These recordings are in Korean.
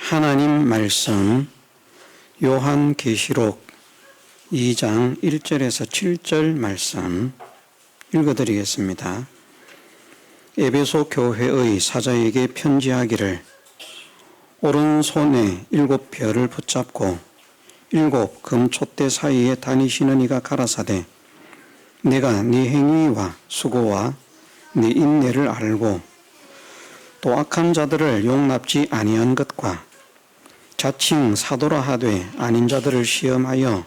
하나님 말씀 요한계시록 2장 1절에서 7절 말씀 읽어드리겠습니다. 에베소 교회의 사자에게 편지하기를 오른손에 7별을 붙잡고 7 금촛대 사이에 다니시는 이가 가라사대 내가 네 행위와 수고와 네 인내를 알고 또 악한 자들을 용납지 아니한 것과 자칭 사도라 하되 아닌 자들을 시험하여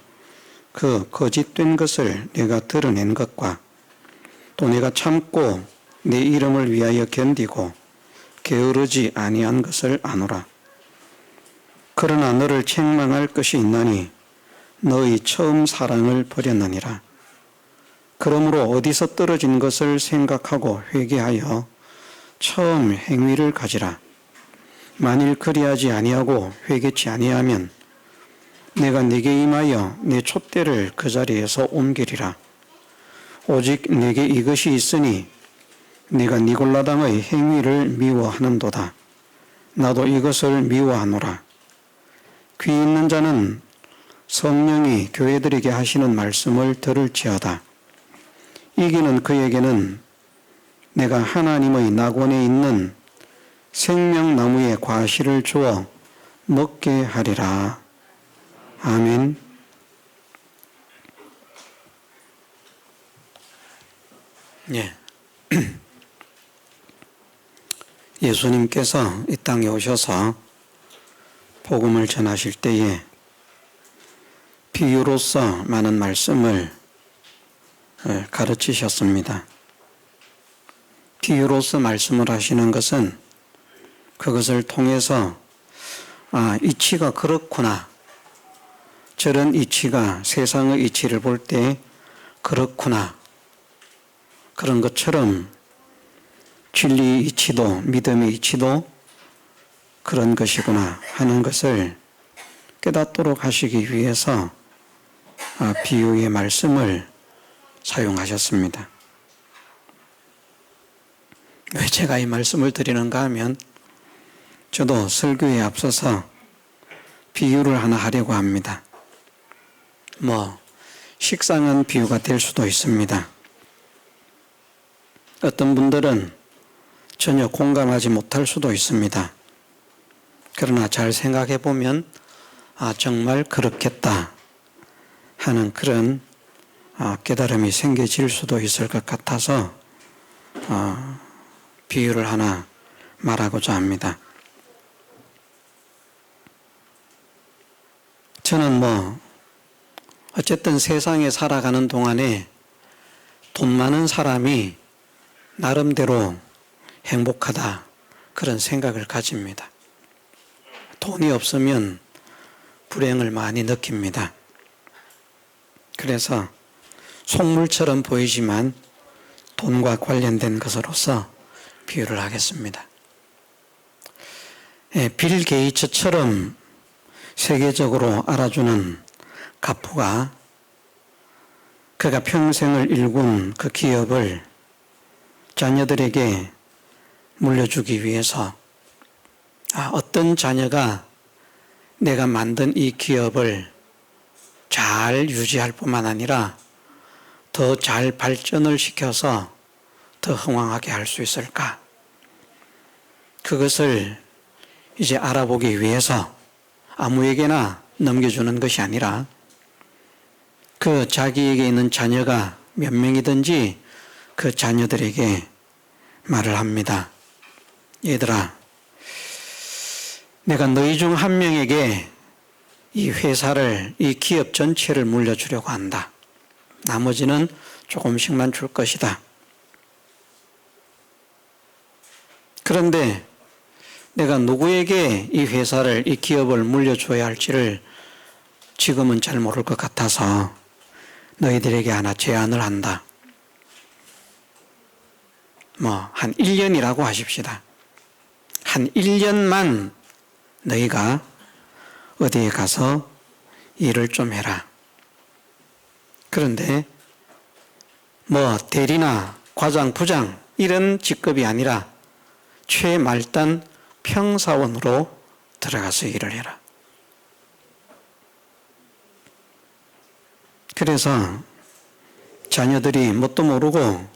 그 거짓된 것을 내가 드러낸 것과 또 내가 참고 내 이름을 위하여 견디고 게으르지 아니한 것을 아노라. 그러나 너를 책망할 것이 있나니 너의 처음 사랑을 버렸느니라. 그러므로 어디서 떨어진 것을 생각하고 회개하여 처음 행위를 가지라. 만일 그리하지 아니하고 회개치 아니하면 내가 네게 임하여 내 촛대를 그 자리에서 옮기리라. 오직 네게 이것이 있으니 네가 니골라당의 행위를 미워하는도다. 나도 이것을 미워하노라. 귀 있는 자는 성령이 교회들에게 하시는 말씀을 들을지어다. 이기는 그에게는 내가 하나님의 낙원에 있는 생명나무의 과실을 주어 먹게 하리라. 아멘. 예수님께서 이 땅에 오셔서 복음을 전하실 때에 비유로서 많은 말씀을 가르치셨습니다. 비유로서 말씀을 하시는 것은 그것을 통해서 이치가 그렇구나, 저런 이치가 세상의 이치를 볼 때 그렇구나, 그런 것처럼 진리의 이치도 믿음의 이치도 그런 것이구나 하는 것을 깨닫도록 하시기 위해서 비유의 말씀을 사용하셨습니다. 왜 제가 이 말씀을 드리는가 하면 저도 설교에 앞서서 비유를 하나 하려고 합니다. 식상한 비유가 될 수도 있습니다. 어떤 분들은 전혀 공감하지 못할 수도 있습니다. 그러나 잘 생각해 보면 정말 그렇겠다 하는 그런 깨달음이 생겨질 수도 있을 것 같아서 비유를 하나 말하고자 합니다. 저는 어쨌든 세상에 살아가는 동안에 돈 많은 사람이 나름대로 행복하다 그런 생각을 가집니다. 돈이 없으면 불행을 많이 느낍니다. 그래서 속물처럼 보이지만 돈과 관련된 것으로서 비유를 하겠습니다. 빌 게이츠처럼 세계적으로 알아주는 가프가 그가 평생을 일군 그 기업을 자녀들에게 물려주기 위해서 어떤 자녀가 내가 만든 이 기업을 잘 유지할 뿐만 아니라 더 잘 발전을 시켜서 더 흥왕하게 할 수 있을까? 그것을 이제 알아보기 위해서 아무에게나 넘겨주는 것이 아니라 그 자기에게 있는 자녀가 몇 명이든지 그 자녀들에게 말을 합니다. 얘들아, 내가 너희 중 한 명에게 이 회사를, 이 기업 전체를 물려주려고 한다. 나머지는 조금씩만 줄 것이다. 그런데 내가 누구에게 이 회사를, 이 기업을 물려줘야 할지를 지금은 잘 모를 것 같아서 너희들에게 하나 제안을 한다. 한 1년이라고 하십시다. 한 1년만 너희가 어디에 가서 일을 좀 해라. 그런데 대리나 과장, 부장 이런 직급이 아니라 최말단 평사원으로 들어가서 일을 해라. 그래서 자녀들이 뭣도 모르고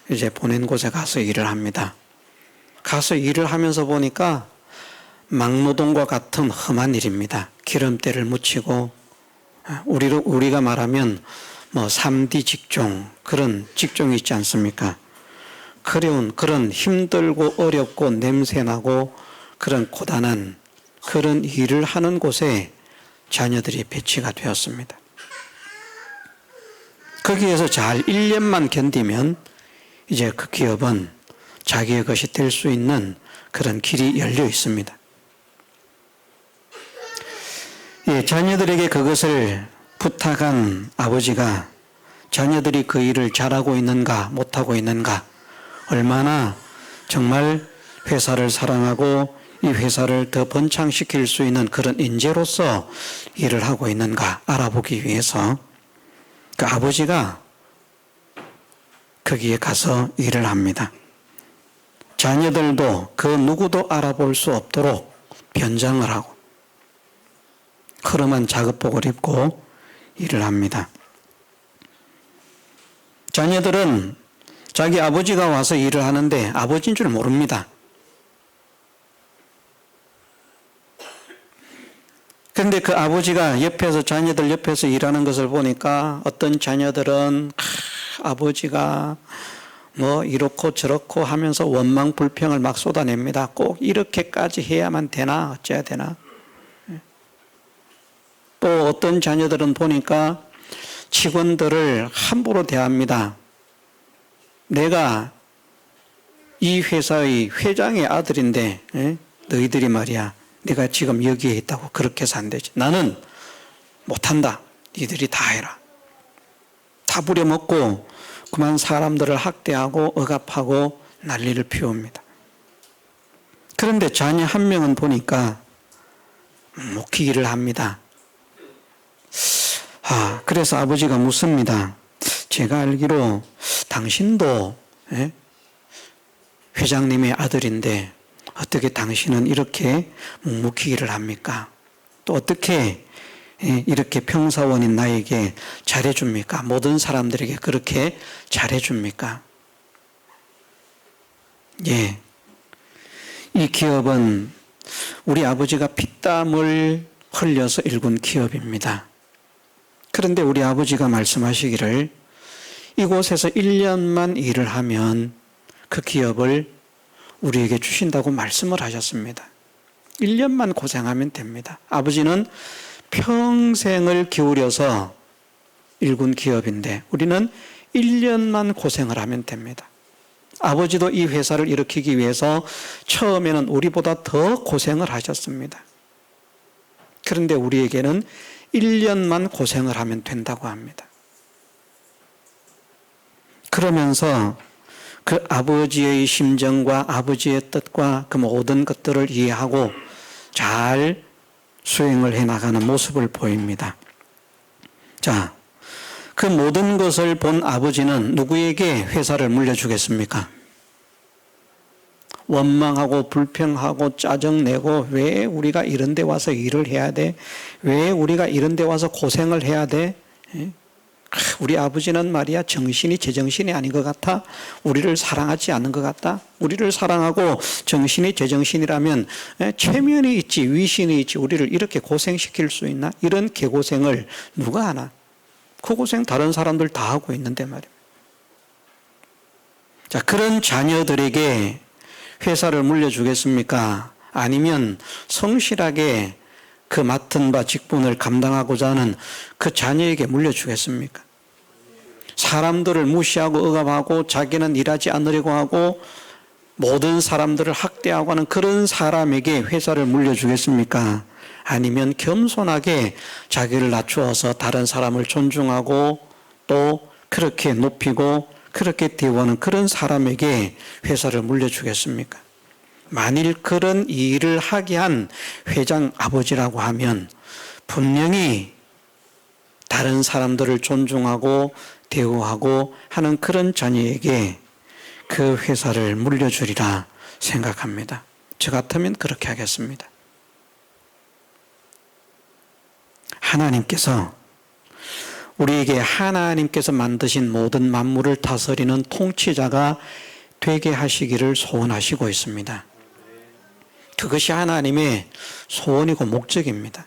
이제 보낸 곳에 가서 일을 합니다. 가서 일을 하면서 보니까 막노동과 같은 험한 일입니다. 기름때를 묻히고, 우리가 말하면 뭐 3D 직종, 그런 직종이 있지 않습니까? 그런 힘들고 어렵고 냄새나고 그런 고단한 그런 일을 하는 곳에 자녀들이 배치가 되었습니다. 거기에서 잘 1년만 견디면 이제 그 기업은 자기의 것이 될 수 있는 그런 길이 열려 있습니다. 예, 자녀들에게 그것을 부탁한 아버지가 자녀들이 그 일을 잘하고 있는가 못하고 있는가, 얼마나 정말 회사를 사랑하고 이 회사를 더 번창시킬 수 있는 그런 인재로서 일을 하고 있는가 알아보기 위해서 그 아버지가 거기에 가서 일을 합니다. 자녀들도 그 누구도 알아볼 수 없도록 변장을 하고 허름한 작업복을 입고 일을 합니다. 자녀들은 자기 아버지가 와서 일을 하는데 아버지인 줄 모릅니다. 그런데 그 아버지가 자녀들 옆에서 일하는 것을 보니까 어떤 자녀들은 아버지가 뭐 이렇고 저렇고 하면서 원망 불평을 막 쏟아냅니다. 꼭 이렇게까지 해야만 되나 어째야 되나. 또 어떤 자녀들은 보니까 직원들을 함부로 대합니다. 내가 이 회사의 회장의 아들인데 너희들이 말이야 내가 지금 여기에 있다고 그렇게 해서 안 되지. 나는 못한다. 니들이 다 해라. 다 부려먹고 그만 사람들을 학대하고 억압하고 난리를 피웁니다. 그런데 자녀 한 명은 보니까 묵히 일을 합니다. 그래서 아버지가 묻습니다. 제가 알기로 당신도 회장님의 아들인데 어떻게 당신은 이렇게 묵묵히 일을 합니까? 또 어떻게 이렇게 평사원인 나에게 잘해줍니까? 모든 사람들에게 그렇게 잘해줍니까? 예, 이 기업은 우리 아버지가 피땀을 흘려서 일군 기업입니다. 그런데 우리 아버지가 말씀하시기를 이곳에서 1년만 일을 하면 그 기업을 우리에게 주신다고 말씀을 하셨습니다. 1년만 고생하면 됩니다. 아버지는 평생을 기울여서 일군 기업인데 우리는 1년만 고생을 하면 됩니다. 아버지도 이 회사를 일으키기 위해서 처음에는 우리보다 더 고생을 하셨습니다. 그런데 우리에게는 1년만 고생을 하면 된다고 합니다. 그러면서 그 아버지의 심정과 아버지의 뜻과 그 모든 것들을 이해하고 잘 수행을 해나가는 모습을 보입니다. 자, 그 모든 것을 본 아버지는 누구에게 회사를 물려주겠습니까? 원망하고 불평하고 짜증내고 왜 우리가 이런 데 와서 일을 해야 돼? 왜 우리가 이런 데 와서 고생을 해야 돼? 우리 아버지는 말이야 정신이 제정신이 아닌 것 같아? 우리를 사랑하지 않는 것 같다? 우리를 사랑하고 정신이 제정신이라면 체면이 있지 위신이 있지 우리를 이렇게 고생시킬 수 있나? 이런 개고생을 누가 하나? 그 고생 다른 사람들 다 하고 있는데 말이야. 자, 그런 자녀들에게 회사를 물려주겠습니까? 아니면 성실하게 그 맡은 바 직분을 감당하고자 하는 그 자녀에게 물려주겠습니까? 사람들을 무시하고 억압하고 자기는 일하지 않으려고 하고 모든 사람들을 학대하고 하는 그런 사람에게 회사를 물려주겠습니까? 아니면 겸손하게 자기를 낮추어서 다른 사람을 존중하고 또 그렇게 높이고 그렇게 대우하는 그런 사람에게 회사를 물려주겠습니까? 만일 그런 일을 하게 한 회장 아버지라고 하면 분명히 다른 사람들을 존중하고 대우하고 하는 그런 자녀에게 그 회사를 물려주리라 생각합니다. 저 같으면 그렇게 하겠습니다. 하나님께서 우리에게 하나님께서 만드신 모든 만물을 다스리는 통치자가 되게 하시기를 소원하시고 있습니다. 그것이 하나님의 소원이고 목적입니다.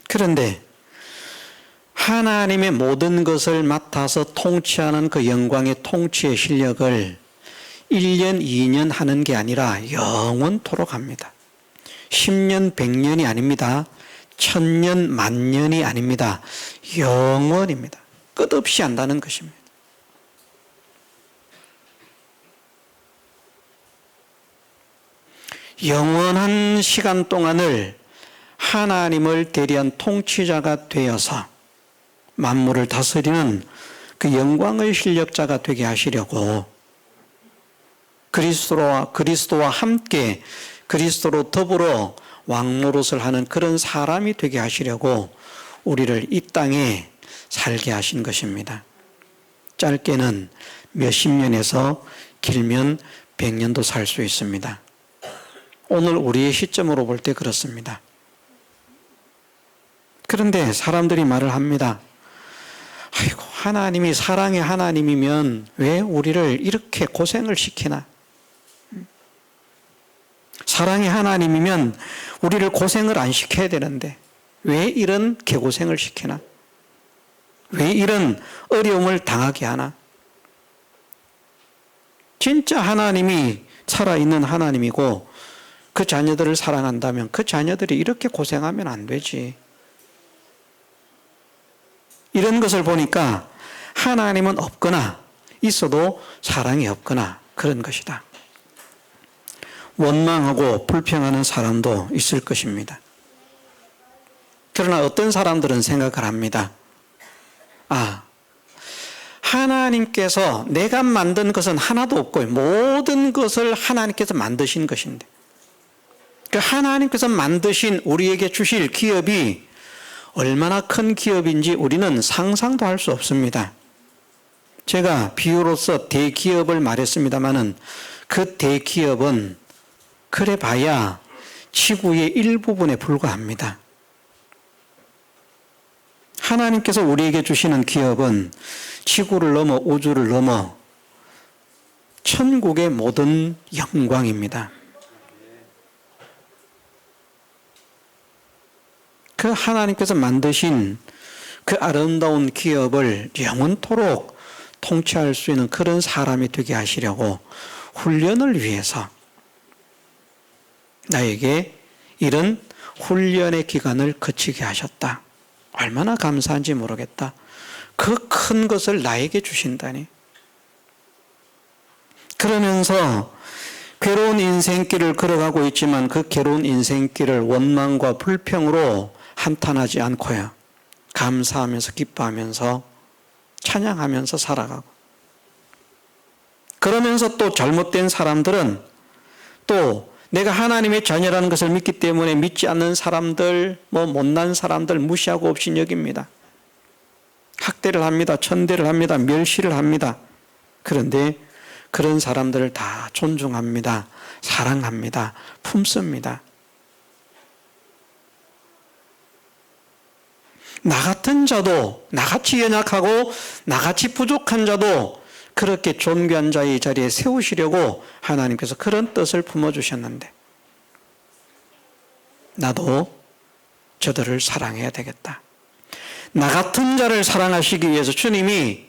그런데 하나님의 모든 것을 맡아서 통치하는 그 영광의 통치의 실력을 1년, 2년 하는 게 아니라 영원토록 합니다. 10년, 100년이 아닙니다. 1000년, 만년이 아닙니다. 영원입니다. 끝없이 한다는 것입니다. 영원한 시간 동안을 하나님을 대리한 통치자가 되어서 만물을 다스리는 그 영광의 실력자가 되게 하시려고 그리스도와 함께 그리스도로 더불어 왕노릇을 하는 그런 사람이 되게 하시려고 우리를 이 땅에 살게 하신 것입니다. 짧게는 몇십 년에서 길면 100년도 살 수 있습니다. 오늘 우리의 시점으로 볼 때 그렇습니다. 그런데 사람들이 말을 합니다. 아이고, 하나님이 사랑의 하나님이면 왜 우리를 이렇게 고생을 시키나? 사랑의 하나님이면 우리를 고생을 안 시켜야 되는데 왜 이런 개고생을 시키나? 왜 이런 어려움을 당하게 하나? 진짜 하나님이 살아있는 하나님이고 그 자녀들을 사랑한다면 그 자녀들이 이렇게 고생하면 안 되지. 이런 것을 보니까 하나님은 없거나 있어도 사랑이 없거나 그런 것이다. 원망하고 불평하는 사람도 있을 것입니다. 그러나 어떤 사람들은 생각을 합니다. 하나님께서 내가 만든 것은 하나도 없고 모든 것을 하나님께서 만드신 것인데 그 하나님께서 만드신 우리에게 주실 기업이 얼마나 큰 기업인지 우리는 상상도 할 수 없습니다. 제가 비유로서 대기업을 말했습니다마는 그 대기업은 그래 봐야 지구의 일부분에 불과합니다. 하나님께서 우리에게 주시는 기업은 지구를 넘어 우주를 넘어 천국의 모든 영광입니다. 그 하나님께서 만드신 그 아름다운 기업을 영원토록 통치할 수 있는 그런 사람이 되게 하시려고 훈련을 위해서 나에게 이런 훈련의 기간을 거치게 하셨다. 얼마나 감사한지 모르겠다. 그 큰 것을 나에게 주신다니. 그러면서 괴로운 인생길을 걸어가고 있지만 그 괴로운 인생길을 원망과 불평으로 한탄하지 않고요. 감사하면서 기뻐하면서 찬양하면서 살아가고. 그러면서 또 잘못된 사람들은 또 내가 하나님의 자녀라는 것을 믿기 때문에 믿지 않는 사람들, 못난 사람들 무시하고 없이 여깁니다. 학대를 합니다. 천대를 합니다. 멸시를 합니다. 그런데 그런 사람들을 다 존중합니다. 사랑합니다. 품습니다. 나 같은 자도, 나같이 연약하고 나같이 부족한 자도 그렇게 존귀한 자의 자리에 세우시려고 하나님께서 그런 뜻을 품어주셨는데 나도 저들을 사랑해야 되겠다. 나 같은 자를 사랑하시기 위해서 주님이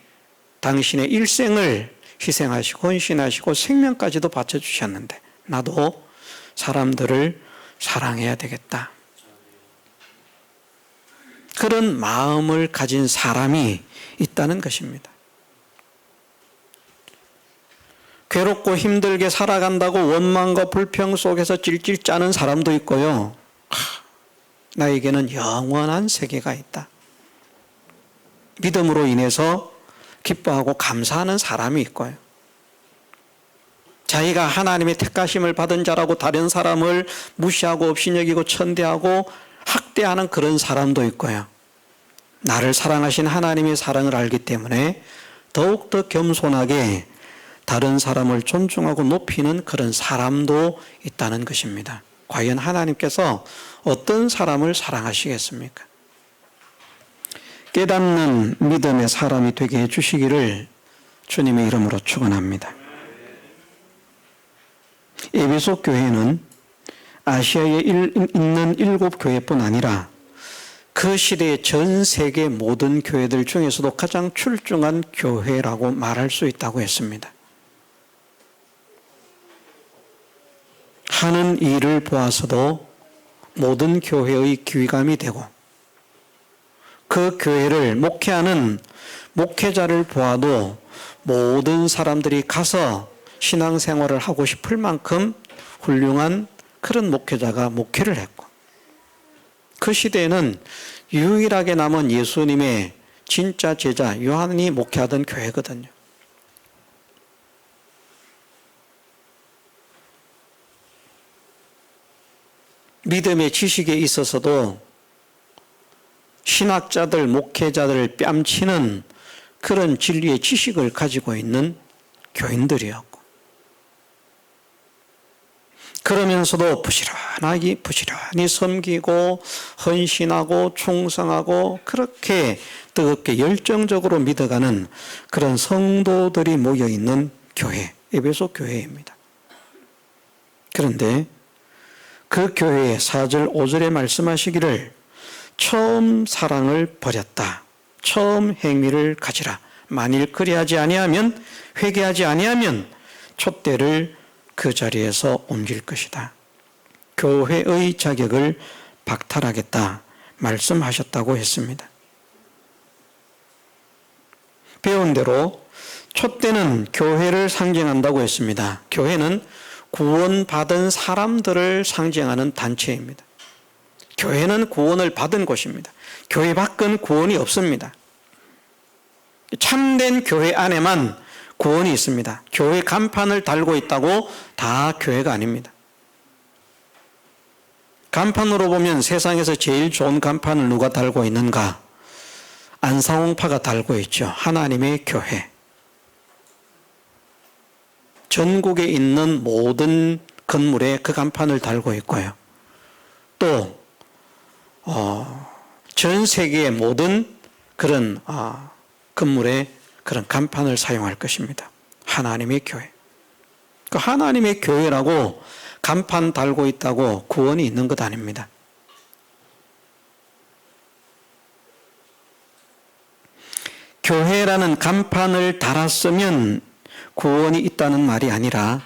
당신의 일생을 희생하시고 헌신하시고 생명까지도 바쳐주셨는데 나도 사람들을 사랑해야 되겠다. 그런 마음을 가진 사람이 있다는 것입니다. 괴롭고 힘들게 살아간다고 원망과 불평 속에서 찔찔 짜는 사람도 있고요. 나에게는 영원한 세계가 있다. 믿음으로 인해서 기뻐하고 감사하는 사람이 있고요. 자기가 하나님의 택하심을 받은 자라고 다른 사람을 무시하고 없이 여기고 천대하고 학대하는 그런 사람도 있고요. 나를 사랑하신 하나님의 사랑을 알기 때문에 더욱더 겸손하게 다른 사람을 존중하고 높이는 그런 사람도 있다는 것입니다. 과연 하나님께서 어떤 사람을 사랑하시겠습니까? 깨닫는 믿음의 사람이 되게 해주시기를 주님의 이름으로 축원합니다. 에베소 교회는 아시아에 있는 7교회뿐 아니라 그 시대의 전 세계 모든 교회들 중에서도 가장 출중한 교회라고 말할 수 있다고 했습니다. 하는 일을 보아서도 모든 교회의 귀감이 되고 그 교회를 목회하는 목회자를 보아도 모든 사람들이 가서 신앙생활을 하고 싶을 만큼 훌륭한 그런 목회자가 목회를 했고 그 시대에는 유일하게 남은 예수님의 진짜 제자 요한이 목회하던 교회거든요. 믿음의 지식에 있어서도 신학자들, 목회자들을 뺨치는 그런 진리의 지식을 가지고 있는 교인들이었고 그러면서도 부지런히 섬기고 헌신하고 충성하고 그렇게 뜨겁게 열정적으로 믿어가는 그런 성도들이 모여있는 교회, 에베소 교회입니다. 그런데 그 교회의 4절 5절에 말씀하시기를 처음 사랑을 버렸다. 처음 행위를 가지라. 만일 그리하지 아니하면 회개하지 아니하면 촛대를 그 자리에서 옮길 것이다. 교회의 자격을 박탈하겠다 말씀하셨다고 했습니다. 배운 대로 촛대는 교회를 상징한다고 했습니다. 교회는 구원받은 사람들을 상징하는 단체입니다. 교회는 구원을 받은 곳입니다. 교회 밖은 구원이 없습니다. 참된 교회 안에만 구원이 있습니다. 교회 간판을 달고 있다고 다 교회가 아닙니다. 간판으로 보면 세상에서 제일 좋은 간판을 누가 달고 있는가? 안상홍파가 달고 있죠. 하나님의 교회. 전국에 있는 모든 건물에 그 간판을 달고 있고요. 또 전 세계의 모든 그런 건물에 그런 간판을 사용할 것입니다. 하나님의 교회. 그 하나님의 교회라고 간판 달고 있다고 구원이 있는 것 아닙니다. 교회라는 간판을 달았으면 구원이 있다는 말이 아니라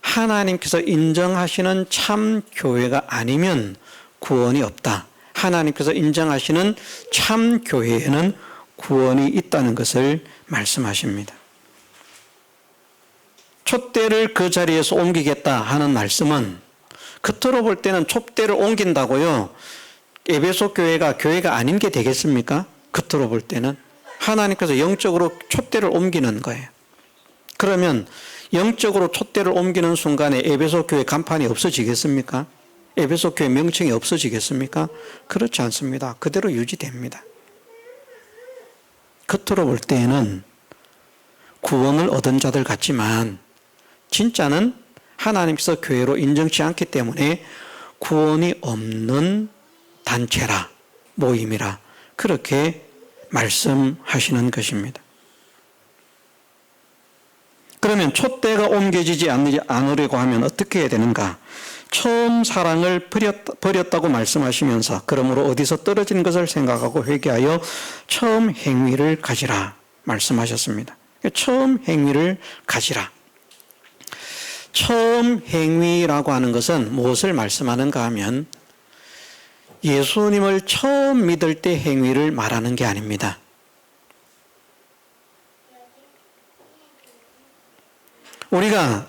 하나님께서 인정하시는 참 교회가 아니면 구원이 없다. 하나님께서 인정하시는 참 교회에는 구원이 있다는 것을 말씀하십니다. 촛대를 그 자리에서 옮기겠다 하는 말씀은 겉으로 볼 때는 촛대를 옮긴다고요. 에베소 교회가 교회가 아닌 게 되겠습니까? 겉으로 볼 때는 하나님께서 영적으로 촛대를 옮기는 거예요. 그러면 영적으로 촛대를 옮기는 순간에 에베소 교회 간판이 없어지겠습니까? 에베소 교회 명칭이 없어지겠습니까? 그렇지 않습니다. 그대로 유지됩니다. 겉으로 볼 때에는 구원을 얻은 자들 같지만 진짜는 하나님께서 교회로 인정치 않기 때문에 구원이 없는 단체라, 모임이라 그렇게 말씀하시는 것입니다. 그러면 촛대가 옮겨지지 않으려고 하면 어떻게 해야 되는가? 처음 사랑을 버렸다고 말씀하시면서 그러므로 어디서 떨어진 것을 생각하고 회개하여 처음 행위를 가지라 말씀하셨습니다. 처음 행위를 가지라. 처음 행위라고 하는 것은 무엇을 말씀하는가 하면 예수님을 처음 믿을 때 행위를 말하는 게 아닙니다. 우리가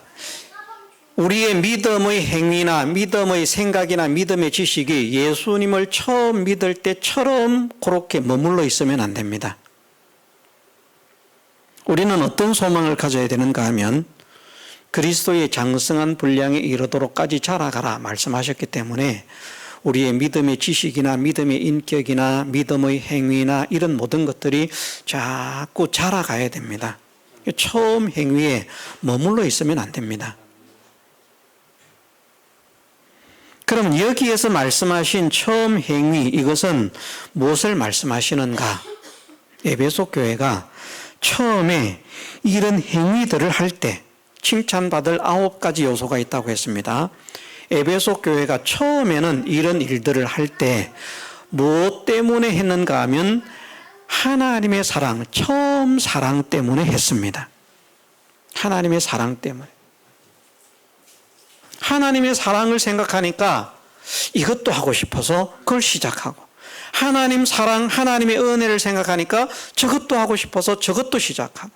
우리의 믿음의 행위나 믿음의 생각이나 믿음의 지식이 예수님을 처음 믿을 때처럼 그렇게 머물러 있으면 안 됩니다. 우리는 어떤 소망을 가져야 되는가 하면 그리스도의 장성한 분량에 이르도록까지 자라가라 말씀하셨기 때문에 우리의 믿음의 지식이나 믿음의 인격이나 믿음의 행위나 이런 모든 것들이 자꾸 자라가야 됩니다. 처음 행위에 머물러 있으면 안 됩니다. 그럼 여기에서 말씀하신 처음 행위, 이것은 무엇을 말씀하시는가? 에베소 교회가 처음에 이런 행위들을 할 때 칭찬받을 9가지 요소가 있다고 했습니다. 에베소 교회가 처음에는 이런 일들을 할 때 무엇 때문에 했는가 하면 하나님의 사랑, 처음 사랑 때문에 했습니다. 하나님의 사랑 때문에. 하나님의 사랑을 생각하니까 이것도 하고 싶어서 그걸 시작하고, 하나님 사랑, 하나님의 은혜를 생각하니까 저것도 하고 싶어서 저것도 시작하고,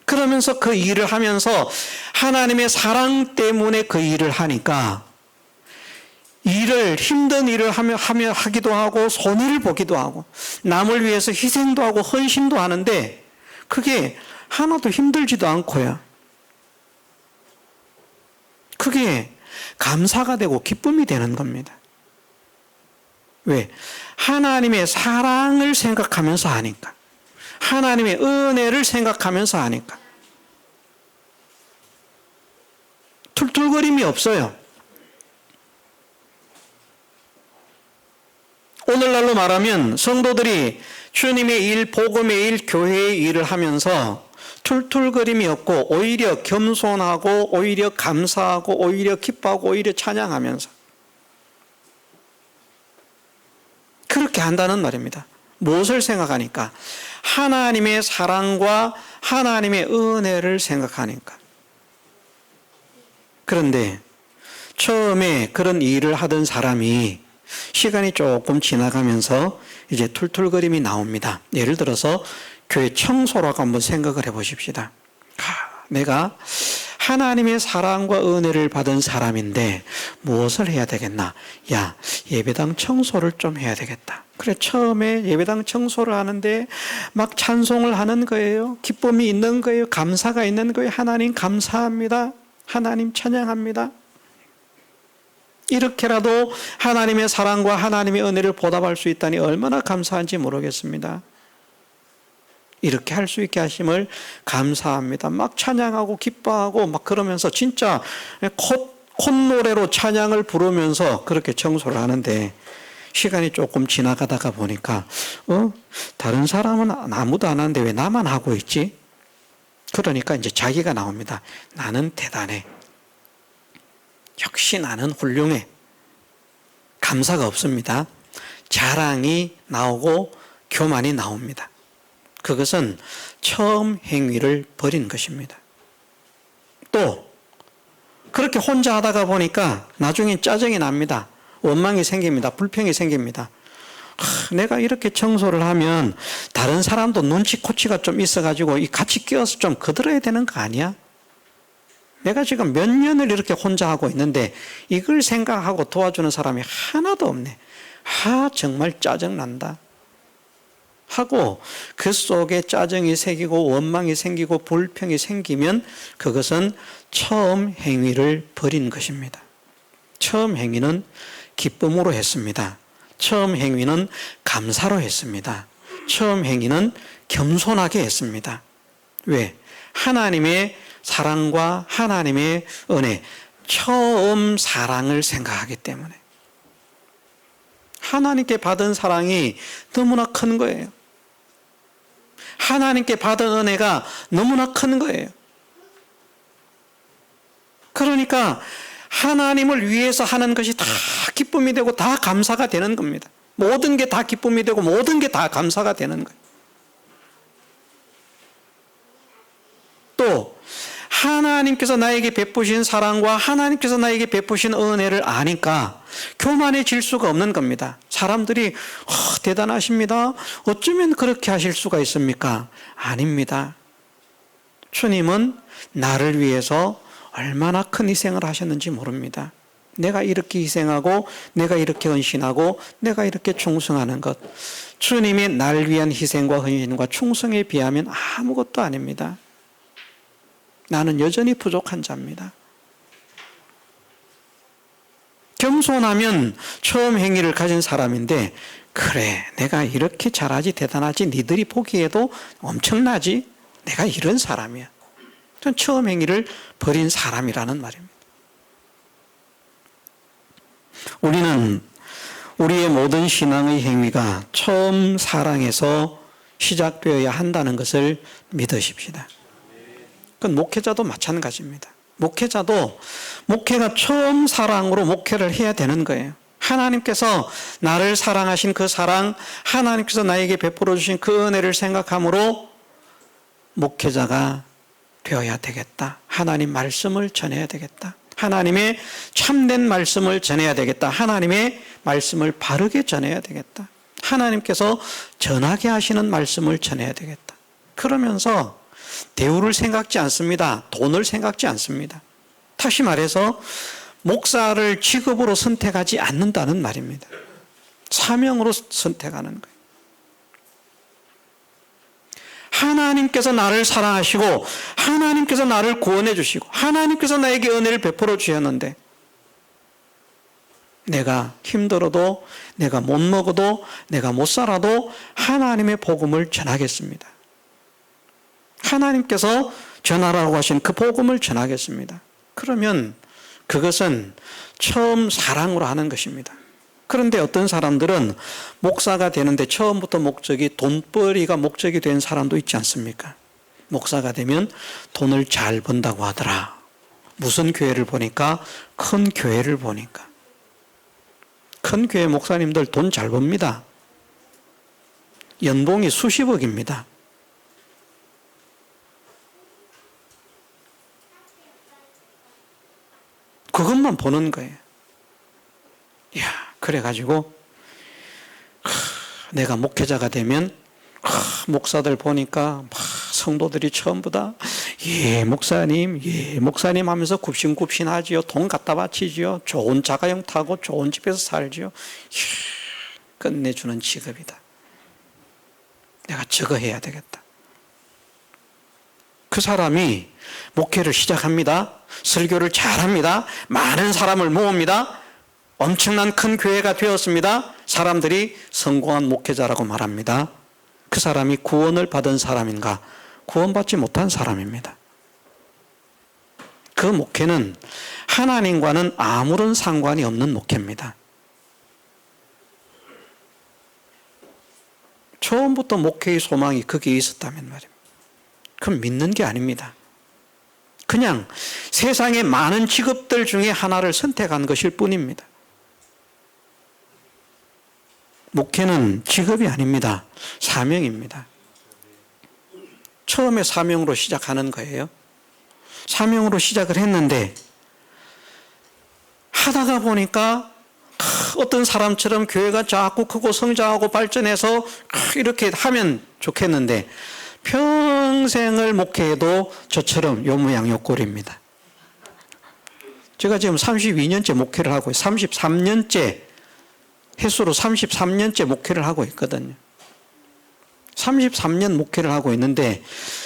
그러면서 그 일을 하면서 하나님의 사랑 때문에 그 일을 하니까 힘든 일을 하기도 하고 손해를 보기도 하고 남을 위해서 희생도 하고 헌신도 하는데 그게 하나도 힘들지도 않고요. 그게 감사가 되고 기쁨이 되는 겁니다. 왜? 하나님의 사랑을 생각하면서 하니까. 하나님의 은혜를 생각하면서 하니까. 툴툴거림이 없어요. 오늘날로 말하면 성도들이 주님의 일, 복음의 일, 교회의 일을 하면서 툴툴거림이 없고 오히려 겸손하고 오히려 감사하고 오히려 기뻐하고 오히려 찬양하면서 그렇게 한다는 말입니다. 무엇을 생각하니까? 하나님의 사랑과 하나님의 은혜를 생각하니까. 그런데 처음에 그런 일을 하던 사람이 시간이 조금 지나가면서 이제 툴툴거림이 나옵니다. 예를 들어서 교회 청소라고 한번 생각을 해보십시다. 내가 하나님의 사랑과 은혜를 받은 사람인데 무엇을 해야 되겠나? 야, 예배당 청소를 좀 해야 되겠다. 그래, 처음에 예배당 청소를 하는데 막 찬송을 하는 거예요. 기쁨이 있는 거예요. 감사가 있는 거예요. 하나님 감사합니다. 하나님 찬양합니다. 이렇게라도 하나님의 사랑과 하나님의 은혜를 보답할 수 있다니 얼마나 감사한지 모르겠습니다. 이렇게 할 수 있게 하심을 감사합니다. 막 찬양하고 기뻐하고 막 그러면서 진짜 콧노래로 찬양을 부르면서 그렇게 청소를 하는데 시간이 조금 지나가다가 보니까 다른 사람은 아무도 안 하는데 왜 나만 하고 있지? 그러니까 이제 자기가 나옵니다. 나는 대단해. 역시 나는 훌륭해. 감사가 없습니다. 자랑이 나오고 교만이 나옵니다. 그것은 처음 행위를 버린 것입니다. 또 그렇게 혼자 하다가 보니까 나중엔 짜증이 납니다. 원망이 생깁니다. 불평이 생깁니다. 내가 이렇게 청소를 하면 다른 사람도 눈치코치가 좀 있어가지고 같이 끼어서 좀 거들어야 되는 거 아니야? 내가 지금 몇 년을 이렇게 혼자 하고 있는데 이걸 생각하고 도와주는 사람이 하나도 없네. 정말 짜증난다. 하고 그 속에 짜증이 생기고 원망이 생기고 불평이 생기면 그것은 처음 행위를 버린 것입니다. 처음 행위는 기쁨으로 했습니다. 처음 행위는 감사로 했습니다. 처음 행위는 겸손하게 했습니다. 왜? 하나님의 사랑과 하나님의 은혜, 처음 사랑을 생각하기 때문에. 하나님께 받은 사랑이 너무나 큰 거예요. 하나님께 받은 은혜가 너무나 큰 거예요. 그러니까 하나님을 위해서 하는 것이 다 기쁨이 되고 다 감사가 되는 겁니다. 모든 게 다 기쁨이 되고 모든 게 다 감사가 되는 거예요. 또 하나님께서 나에게 베푸신 사랑과 하나님께서 나에게 베푸신 은혜를 아니까 교만해질 수가 없는 겁니다. 사람들이 대단하십니다. 어쩌면 그렇게 하실 수가 있습니까? 아닙니다. 주님은 나를 위해서 얼마나 큰 희생을 하셨는지 모릅니다. 내가 이렇게 희생하고 내가 이렇게 헌신하고 내가 이렇게 충성하는 것, 주님이 날 위한 희생과 헌신과 충성에 비하면 아무것도 아닙니다. 나는 여전히 부족한 자입니다. 겸손하면 처음 행위를 가진 사람인데, 그래, 내가 이렇게 잘하지, 대단하지, 니들이 보기에도 엄청나지, 내가 이런 사람이야. 전 처음 행위를 버린 사람이라는 말입니다. 우리는 우리의 모든 신앙의 행위가 처음 사랑에서 시작되어야 한다는 것을 믿으십시다. 그건 목회자도 마찬가지입니다. 목회가 처음 사랑으로 목회를 해야 되는 거예요. 하나님께서 나를 사랑하신 그 사랑, 하나님께서 나에게 베풀어 주신 그 은혜를 생각함으로 목회자가 되어야 되겠다. 하나님 말씀을 전해야 되겠다. 하나님의 참된 말씀을 전해야 되겠다. 하나님의 말씀을 바르게 전해야 되겠다. 하나님께서 전하게 하시는 말씀을 전해야 되겠다. 그러면서 대우를 생각지 않습니다. 돈을 생각지 않습니다. 다시 말해서 목사를 직업으로 선택하지 않는다는 말입니다. 사명으로 선택하는 거예요. 하나님께서 나를 사랑하시고 하나님께서 나를 구원해 주시고 하나님께서 나에게 은혜를 베풀어 주셨는데 내가 힘들어도 내가 못 먹어도 내가 못 살아도 하나님의 복음을 전하겠습니다. 하나님께서 전하라고 하신 그 복음을 전하겠습니다. 그러면 그것은 처음 사랑으로 하는 것입니다. 그런데 어떤 사람들은 목사가 되는데 처음부터 목적이 돈벌이가 목적이 된 사람도 있지 않습니까? 목사가 되면 돈을 잘 번다고 하더라. 무슨 교회를 보니까 큰 교회를 보니까 큰 교회 목사님들 돈 잘 법니다. 연봉이 수십억입니다. 그것만 보는 거예요. 이야, 그래가지고 내가 목회자가 되면 목사들 보니까 막 성도들이 전부 다 예 목사님 하면서 굽신굽신하지요. 돈 갖다 바치지요. 좋은 자가용 타고 좋은 집에서 살지요. 이야, 끝내주는 직업이다. 내가 저거 해야 되겠다. 그 사람이 목회를 시작합니다. 설교를 잘합니다. 많은 사람을 모읍니다. 엄청난 큰 교회가 되었습니다. 사람들이 성공한 목회자라고 말합니다. 그 사람이 구원을 받은 사람인가? 구원받지 못한 사람입니다. 그 목회는 하나님과는 아무런 상관이 없는 목회입니다. 처음부터 목회의 소망이 거기에 있었다면 말입니다. 그럼 믿는 게 아닙니다. 그냥 세상의 많은 직업들 중에 하나를 선택한 것일 뿐입니다. 목회는 직업이 아닙니다. 사명입니다. 처음에 사명으로 시작하는 거예요. 사명으로 시작을 했는데 하다가 보니까 어떤 사람처럼 교회가 자꾸 크고 성장하고 발전해서 이렇게 하면 좋겠는데 평생을 목회해도 저처럼 요 모양 요 꼴입니다. 제가 지금 32년째 목회를 하고 33년째 횟수로 33년째 목회를 하고 있거든요. 33년 목회를 하고 있는데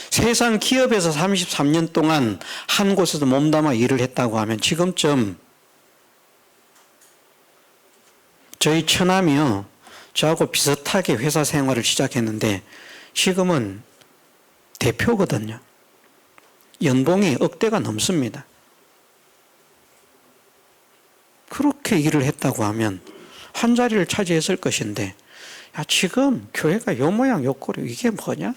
세상 기업에서 33년 동안 한 곳에서 몸담아 일을 했다고 하면 지금쯤 저희 처남이요. 저하고 비슷하게 회사 생활을 시작했는데 지금은 대표거든요. 연봉이 억대가 넘습니다. 그렇게 일을 했다고 하면 한 자리를 차지했을 것인데 야, 지금 교회가 요 모양 요 꼴이 이게 뭐냐?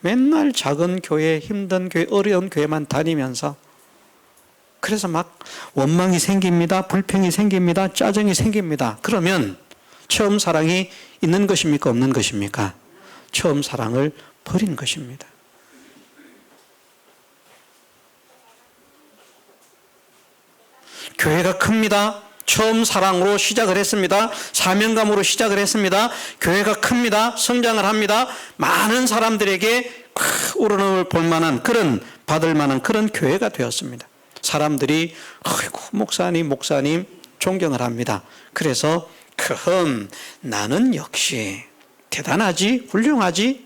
맨날 작은 교회, 힘든 교회, 어려운 교회만 다니면서 그래서 막 원망이 생깁니다. 불평이 생깁니다. 짜증이 생깁니다. 그러면 처음 사랑이 있는 것입니까? 없는 것입니까? 처음 사랑을 버린 것입니다. 교회가 큽니다. 처음 사랑으로 시작을 했습니다. 사명감으로 시작을 했습니다. 교회가 큽니다. 성장을 합니다. 많은 사람들에게 우러nom을 볼 만한 그런 받을 만한 그런 교회가 되었습니다. 사람들이 아이고 목사님 존경을 합니다. 그래서 나는 역시 대단하지, 훌륭하지,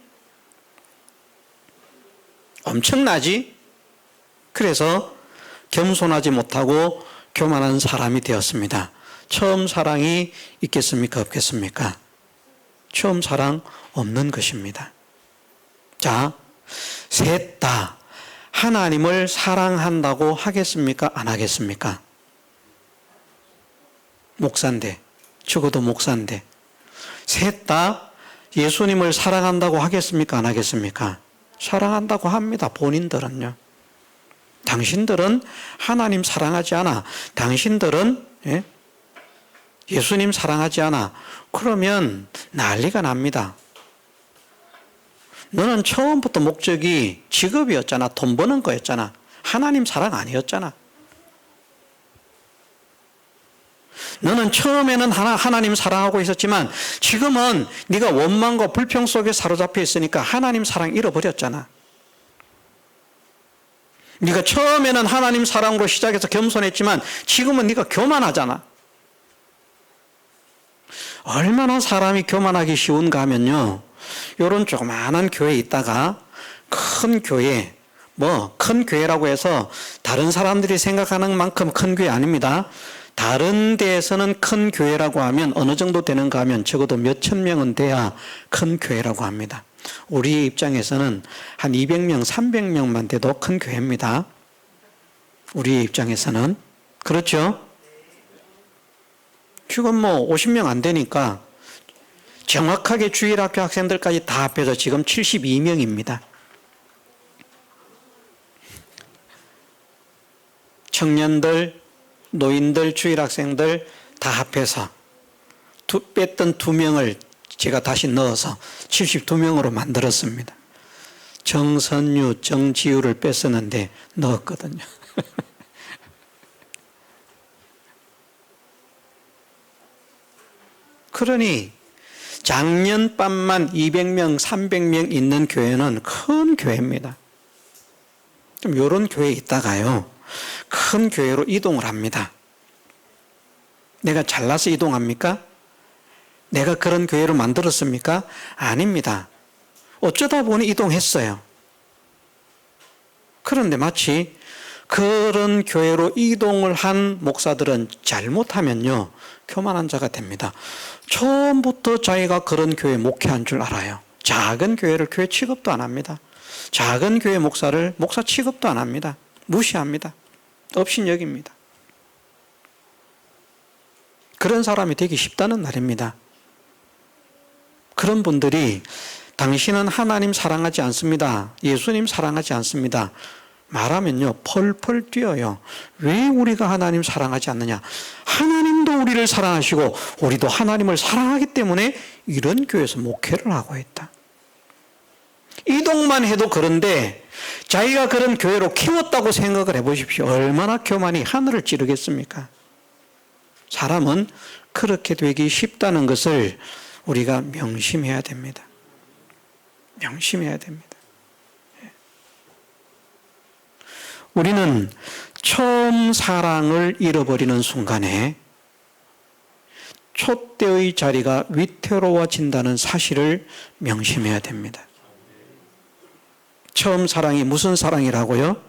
엄청나지. 그래서 겸손하지 못하고 교만한 사람이 되었습니다. 처음 사랑이 있겠습니까? 없겠습니까? 처음 사랑 없는 것입니다. 자, 셋 다 하나님을 사랑한다고 하겠습니까? 안 하겠습니까? 목사인데, 적어도 목사인데, 셋 다 예수님을 사랑한다고 하겠습니까? 안 하겠습니까? 사랑한다고 합니다. 본인들은요. 당신들은 하나님 사랑하지 않아. 당신들은 예수님 사랑하지 않아. 그러면 난리가 납니다. 너는 처음부터 목적이 직업이었잖아. 돈 버는 거였잖아. 하나님 사랑 아니었잖아. 너는 처음에는 하나님 사랑하고 있었지만 지금은 네가 원망과 불평 속에 사로잡혀 있으니까 하나님 사랑 잃어버렸잖아. 네가 처음에는 하나님 사랑으로 시작해서 겸손했지만 지금은 네가 교만하잖아. 얼마나 사람이 교만하기 쉬운가 하면요, 요런 조그마한 교회에 있다가 큰 교회, 큰 교회라고 해서 다른 사람들이 생각하는 만큼 큰 교회 아닙니다. 다른 데에서는 큰 교회라고 하면 어느 정도 되는가 하면 적어도 몇천 명은 돼야 큰 교회라고 합니다. 우리 입장에서는 한 200명, 300명만 돼도 큰 교회입니다. 우리 입장에서는. 그렇죠? 지금 50명 안 되니까 정확하게 주일학교 학생들까지 다 합해서 지금 72명입니다. 청년들, 노인들, 주일학생들 다 합해서 뺐던 2명을 제가 다시 넣어서 72명으로 만들었습니다. 정선유, 정지우를 뺐었는데 넣었거든요. 그러니 작년밤만 200명, 300명 있는 교회는 큰 교회입니다. 좀 이런 교회에 있다가요, 큰 교회로 이동을 합니다. 내가 잘나서 이동합니까? 내가 그런 교회를 만들었습니까? 아닙니다. 어쩌다 보니 이동했어요. 그런데 마치 그런 교회로 이동을 한 목사들은 잘못하면요, 교만한 자가 됩니다. 처음부터 자기가 그런 교회 목회한 줄 알아요. 작은 교회를 교회 취급도 안 합니다. 작은 교회 목사를 목사 취급도 안 합니다. 무시합니다. 업신여깁니다. 그런 사람이 되기 쉽다는 말입니다. 그런 분들이 당신은 하나님 사랑하지 않습니다. 예수님 사랑하지 않습니다. 말하면요, 펄펄 뛰어요. 왜 우리가 하나님 사랑하지 않느냐? 하나님도 우리를 사랑하시고 우리도 하나님을 사랑하기 때문에 이런 교회에서 목회를 하고 있다. 이동만 해도 그런데 자기가 그런 교회로 키웠다고 생각을 해보십시오. 얼마나 교만이 하늘을 찌르겠습니까? 사람은 그렇게 되기 쉽다는 것을 우리가 명심해야 됩니다. 명심해야 됩니다. 우리는 처음 사랑을 잃어버리는 순간에 촛대의 자리가 위태로워진다는 사실을 명심해야 됩니다. 처음 사랑이 무슨 사랑이라고요?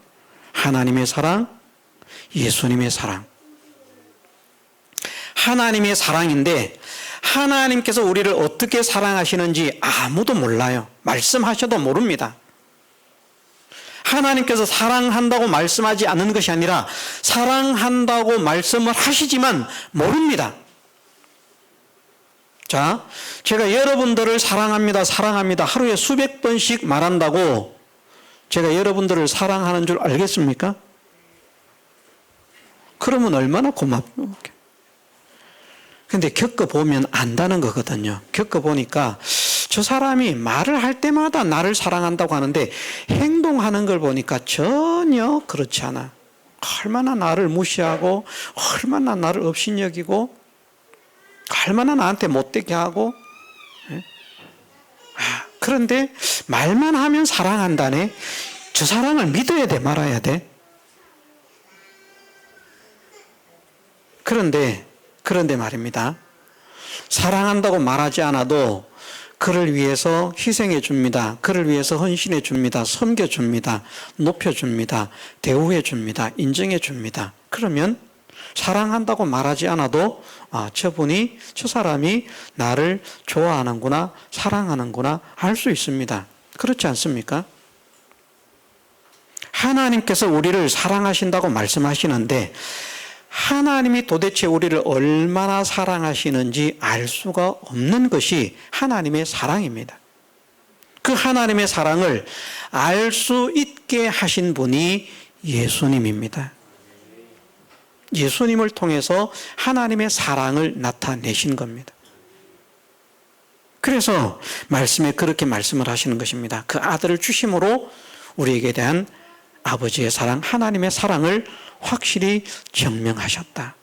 하나님의 사랑, 예수님의 사랑. 하나님의 사랑인데 하나님께서 우리를 어떻게 사랑하시는지 아무도 몰라요. 말씀하셔도 모릅니다. 하나님께서 사랑한다고 말씀하지 않는 것이 아니라 사랑한다고 말씀을 하시지만 모릅니다. 자, 제가 여러분들을 사랑합니다, 사랑합니다 하루에 수백 번씩 말한다고 제가 여러분들을 사랑하는 줄 알겠습니까? 그러면 얼마나 고맙습니까? 근데 겪어보면 안다는 거거든요. 겪어보니까 저 사람이 말을 할 때마다 나를 사랑한다고 하는데 행동하는 걸 보니까 전혀 그렇지 않아. 얼마나 나를 무시하고 얼마나 나를 업신여기고 얼마나 나한테 못되게 하고. 그런데 말만 하면 사랑한다네. 저 사랑을 믿어야 돼, 말아야 돼? 그런데 말입니다. 사랑한다고 말하지 않아도 그를 위해서 희생해 줍니다. 그를 위해서 헌신해 줍니다. 섬겨 줍니다. 높여 줍니다. 대우해 줍니다. 인정해 줍니다. 그러면 사랑한다고 말하지 않아도 저 사람이 나를 좋아하는구나, 사랑하는구나 알 수 있습니다. 그렇지 않습니까? 하나님께서 우리를 사랑하신다고 말씀하시는데 하나님이 도대체 우리를 얼마나 사랑하시는지 알 수가 없는 것이 하나님의 사랑입니다. 그 하나님의 사랑을 알 수 있게 하신 분이 예수님입니다. 예수님을 통해서 하나님의 사랑을 나타내신 겁니다. 그래서 말씀에 그렇게 말씀을 하시는 것입니다. 그 아들을 주심으로 우리에게 대한 아버지의 사랑, 하나님의 사랑을 확실히 증명하셨다.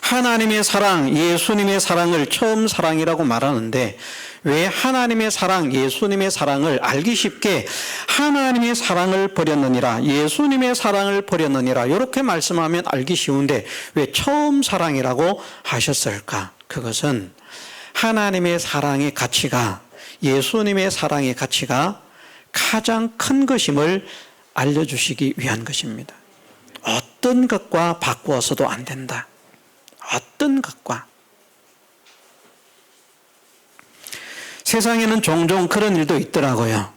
하나님의 사랑, 예수님의 사랑을 처음 사랑이라고 말하는데 왜 하나님의 사랑, 예수님의 사랑을 알기 쉽게 하나님의 사랑을 버렸느니라, 예수님의 사랑을 버렸느니라 이렇게 말씀하면 알기 쉬운데 왜 처음 사랑이라고 하셨을까? 그것은 하나님의 사랑의 가치가, 예수님의 사랑의 가치가 가장 큰 것임을 알려주시기 위한 것입니다. 어떤 것과 바꾸어서도 안 된다. 어떤 것과. 세상에는 종종 그런 일도 있더라고요.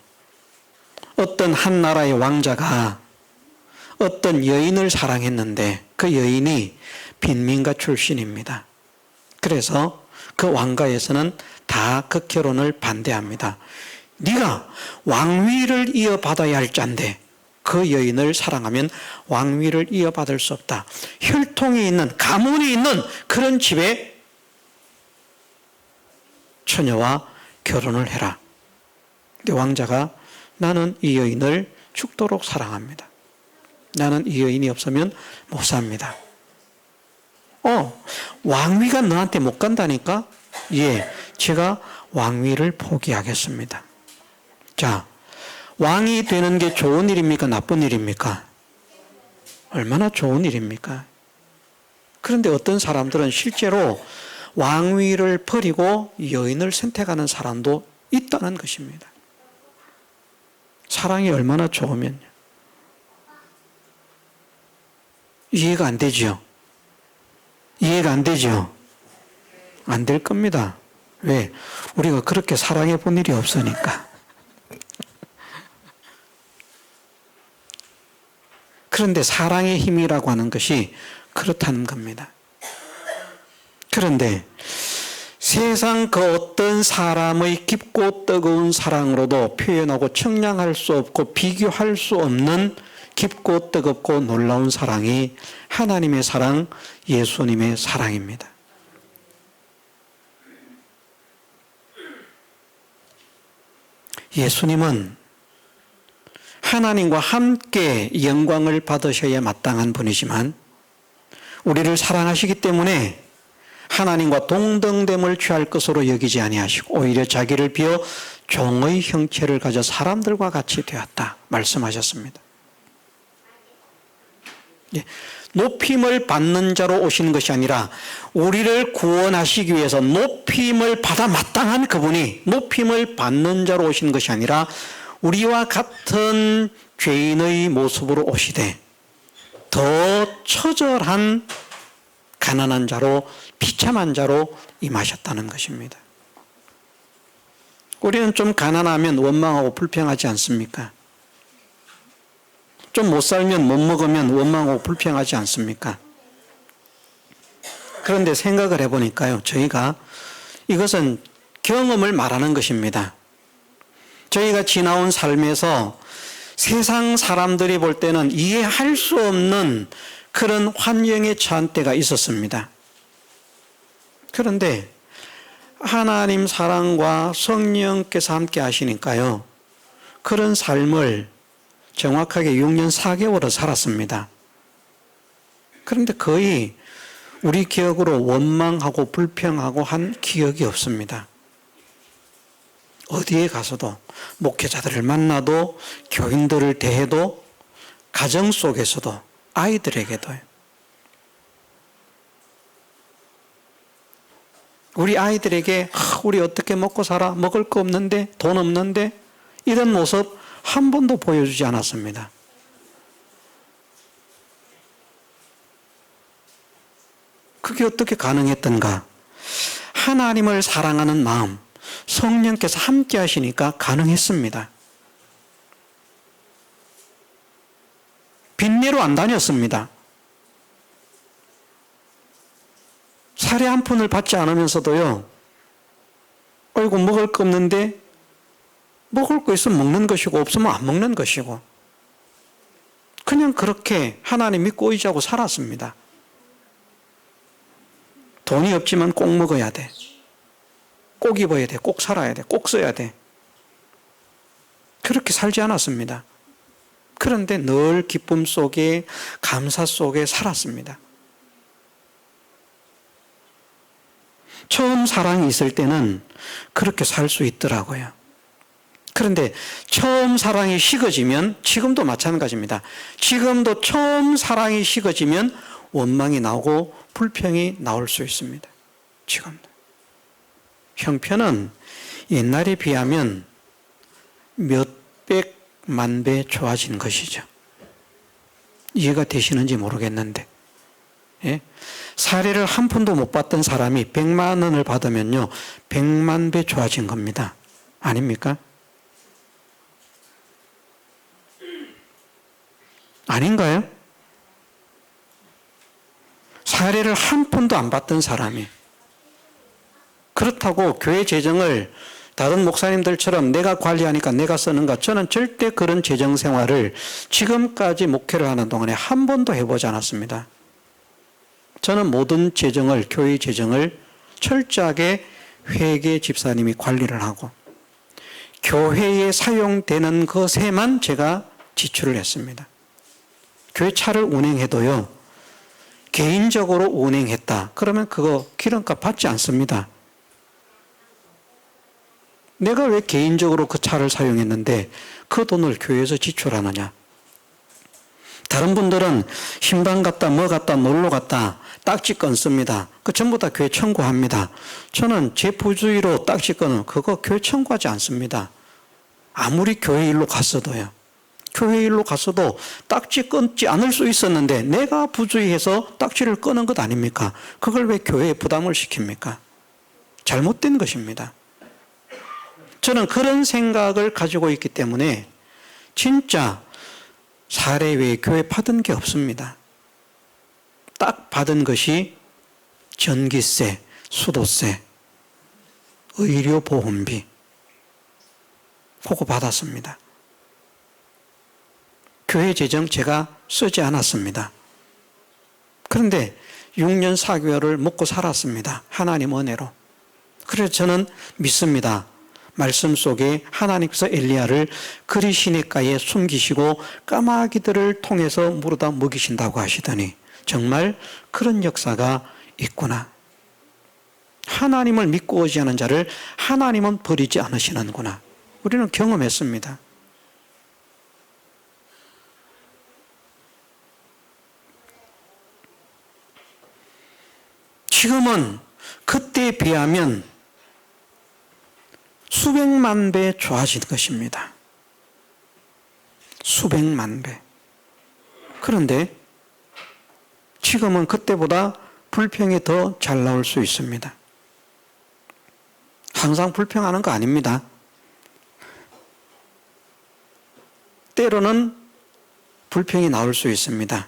어떤 한 나라의 왕자가 어떤 여인을 사랑했는데 그 여인이 빈민가 출신입니다. 그래서 그 왕가에서는 다 그 결혼을 반대합니다. 네가 왕위를 이어받아야 할 자인데 그 여인을 사랑하면 왕위를 이어받을 수 없다. 혈통이 있는, 가문이 있는 그런 집에 처녀와 결혼을 해라. 근데 왕자가 나는 이 여인을 죽도록 사랑합니다. 나는 이 여인이 없으면 못 삽니다. 왕위가 너한테 못 간다니까? 예, 제가 왕위를 포기하겠습니다. 자, 왕이 되는 게 좋은 일입니까? 나쁜 일입니까? 얼마나 좋은 일입니까? 그런데 어떤 사람들은 실제로 왕위를 버리고 여인을 선택하는 사람도 있다는 것입니다. 사랑이 얼마나 좋으면요. 이해가 안 되죠? 이해가 안 되죠? 안 될 겁니다. 왜? 우리가 그렇게 사랑해 본 일이 없으니까. 그런데 사랑의 힘이라고 하는 것이 그렇다는 겁니다. 그런데 세상 그 어떤 사람의 깊고 뜨거운 사랑으로도 표현하고 청량할 수 없고 비교할 수 없는 깊고 뜨겁고 놀라운 사랑이 하나님의 사랑, 예수님의 사랑입니다. 예수님은 하나님과 함께 영광을 받으셔야 마땅한 분이지만 우리를 사랑하시기 때문에 하나님과 동등됨을 취할 것으로 여기지 아니하시고 오히려 자기를 비워 종의 형체를 가져 사람들과 같이 되었다 말씀하셨습니다. 높임을 받는 자로 오시는 것이 아니라 우리를 구원하시기 위해서 높임을 받아 마땅한 그분이 높임을 받는 자로 오시는 것이 아니라 우리와 같은 죄인의 모습으로 오시되 더 처절한 가난한 자로 비참한 자로 임하셨다는 것입니다. 우리는 좀 가난하면 원망하고 불평하지 않습니까? 좀 못 살면 못 먹으면 원망하고 불평하지 않습니까? 그런데 생각을 해보니까요, 저희가 이것은 경험을 말하는 것입니다. 저희가 지나온 삶에서 세상 사람들이 볼 때는 이해할 수 없는 그런 환경에 처한 때가 있었습니다. 그런데 하나님 사랑과 성령께서 함께 하시니까요, 그런 삶을 정확하게 6년 4개월을 살았습니다. 그런데 거의 우리 기억으로 원망하고 불평하고 한 기억이 없습니다. 어디에 가서도 목회자들을 만나도 교인들을 대해도 가정 속에서도 아이들에게도요. 우리 아이들에게 우리 어떻게 먹고 살아? 먹을 거 없는데? 돈 없는데? 이런 모습 한 번도 보여주지 않았습니다. 그게 어떻게 가능했던가? 하나님을 사랑하는 마음, 성령께서 함께 하시니까 가능했습니다. 빚내러 교회로 안 다녔습니다. 사례 한 푼을 받지 않으면서도요, 아이고 먹을 거 없는데 먹을 거 있으면 먹는 것이고 없으면 안 먹는 것이고 그냥 그렇게 하나님 믿고 의지하고 살았습니다. 돈이 없지만 꼭 먹어야 돼. 꼭 입어야 돼. 꼭 살아야 돼. 꼭 써야 돼. 그렇게 살지 않았습니다. 그런데 늘 기쁨 속에 감사 속에 살았습니다. 처음 사랑이 있을 때는 그렇게 살 수 있더라고요. 그런데 처음 사랑이 식어지면 지금도 마찬가지입니다. 지금도 처음 사랑이 식어지면 원망이 나오고 불평이 나올 수 있습니다. 지금도. 형편은 옛날에 비하면 몇백만 배 좋아진 것이죠. 이해가 되시는지 모르겠는데, 예? 사례를 한 푼도 못 받던 사람이 100만 원을 받으면요 100만 배 좋아진 겁니다. 아닙니까? 아닌가요? 사례를 한 푼도 안 받던 사람이, 그렇다고 교회 재정을 다른 목사님들처럼 내가 관리하니까 내가 쓰는가, 저는 절대 그런 재정 생활을 지금까지 목회를 하는 동안에 한 번도 해보지 않았습니다. 저는 모든 재정을, 교회 재정을 철저하게 회계 집사님이 관리를 하고 교회에 사용되는 것에만 제가 지출을 했습니다. 교회 차를 운행해도요, 개인적으로 운행했다. 그러면 그거 기름값 받지 않습니다. 내가 왜 개인적으로 그 차를 사용했는데 그 돈을 교회에서 지출하느냐. 다른 분들은 신방 갔다 뭐 갔다 놀러 갔다 딱지 끊습니다. 그 전부 다 교회 청구합니다. 저는 제 부주의로 딱지 끊은 그거 교회 청구하지 않습니다. 아무리 교회 일로 갔어도요. 교회 일로 갔어도 딱지 끊지 않을 수 있었는데 내가 부주의해서 딱지를 끊은 것 아닙니까? 그걸 왜 교회에 부담을 시킵니까? 잘못된 것입니다. 저는 그런 생각을 가지고 있기 때문에 진짜 사례 외에 교회 받은 게 없습니다. 딱 받은 것이 전기세, 수도세, 의료보험비 그거 받았습니다. 교회 재정 제가 쓰지 않았습니다. 그런데 6년 4개월을 먹고 살았습니다. 하나님 은혜로. 그래서 저는 믿습니다. 말씀 속에 하나님께서 엘리야를 그리 시냇가에 숨기시고 까마귀들을 통해서 물어다 먹이신다고 하시더니 정말 그런 역사가 있구나. 하나님을 믿고 의지하는 자를 하나님은 버리지 않으시는구나. 우리는 경험했습니다. 지금은 그때에 비하면 수백만 배 좋아진 것입니다. 수백만 배. 그런데 지금은 그때보다 불평이 더 잘 나올 수 있습니다. 항상 불평하는 거 아닙니다. 때로는 불평이 나올 수 있습니다.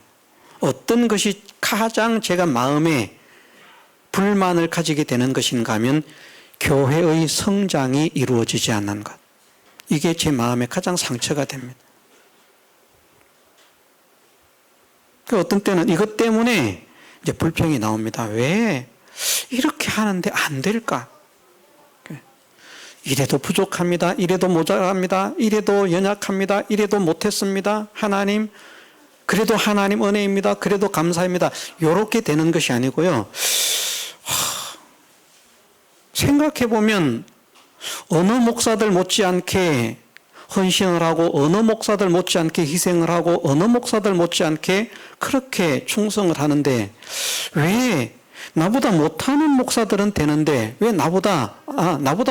어떤 것이 가장 제가 마음에 불만을 가지게 되는 것인가 하면 교회의 성장이 이루어지지 않는 것. 이게 제 마음에 가장 상처가 됩니다. 어떤 때는 이것 때문에 이제 불평이 나옵니다. 왜 이렇게 하는데 안 될까? 이래도 부족합니다. 이래도 모자랍니다. 이래도 연약합니다. 이래도 못했습니다. 하나님, 그래도 하나님 은혜입니다. 그래도 감사합니다. 이렇게 되는 것이 아니고요. 생각해보면 어느 목사들 못지않게 헌신을 하고 어느 목사들 못지않게 희생을 하고 어느 목사들 못지않게 그렇게 충성을 하는데 왜 나보다 못하는 목사들은 되는데 왜 나보다